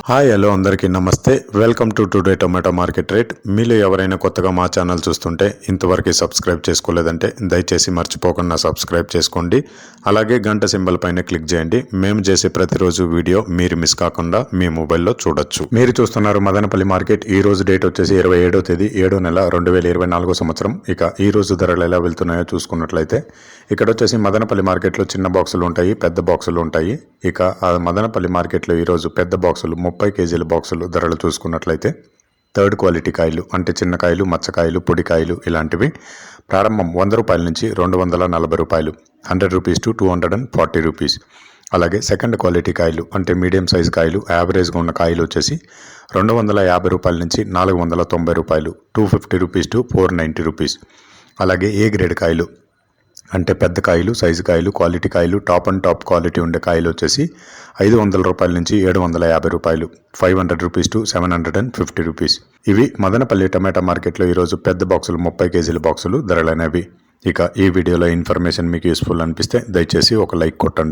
Hi hello అందరికీ నమస్తే. Welcome to today tomato market rate. మీలో ఎవరైనా కొత్తగా మా ఛానల్ చూస్తుంటే ఇంతవరకు సబ్స్క్రైబ్ చేసుకోలేదంటే దయచేసి మర్చిపోకుండా సబ్స్క్రైబ్ చేసుకోండి. అలాగే గంట సింబల్ పైన క్లిక్ చేయండి. మేము చేసే ప్రతిరోజు వీడియో మీరు మిస్ కాకుండా మీ మొబైల్లో చూడొచ్చు. మీరు చూస్తున్నారు మదనపల్లి మార్కెట్. ఈ రోజు డేట్ వచ్చేసి 27వ తేదీ 7వ నెల 2024 సంవత్సరం. ఇక ఈ రోజు ధరలు ఎలా వెళ్తున్నాయో చూసుకున్నట్లయితే ఇక్కడ వచ్చేసి మదనపల్లి మార్కెట్లో చిన్న బాక్సులు ఉంటాయి, పెద్ద బాక్సులు ఉంటాయి. ఇక ఆ మదనపల్లి మార్కెట్లో ఈరోజు పెద్ద బాక్సులు 30 కేజీల బాక్సులు ధరలు చూసుకున్నట్లయితే థర్డ్ క్వాలిటీ కాయలు అంటే చిన్న కాయలు, మచ్చకాయలు, పొడికాయలు ఇలాంటివి ప్రారంభం 100 రూపాయల నుంచి 240 రూపాయలు, 100 రూపీస్ టు 240 రూపీస్. అలాగే సెకండ్ క్వాలిటీ కాయలు అంటే మీడియం సైజ్ కాయలు, యావరేజ్గా ఉన్న కాయలు వచ్చేసి 250 రూపాయల నుంచి 490 రూపాయలు, 250 రూపీస్ టు 490 రూపీస్. అలాగే ఏ గ్రేడ్ కాయలు అంటే పెద్ద కాయలు, సైజు కాయలు, క్వాలిటీ కాయలు, టాప్ అండ్ టాప్ క్వాలిటీ ఉండే కాయలు వచ్చేసి 500 రూపాయల నుంచి 750 రూపాయలు, 500 రూపీస్ టు 750 రూపీస్. ఇవి మదనపల్లి టమాటా మార్కెట్లో ఈరోజు పెద్ద బాక్సులు 30 కేజీల బాక్సులు ధరలనేవి. ఇక ఈ వీడియోలో ఇన్ఫర్మేషన్ మీకు యూస్ఫుల్ అనిపిస్తే దయచేసి ఒక లైక్ కొట్టండి.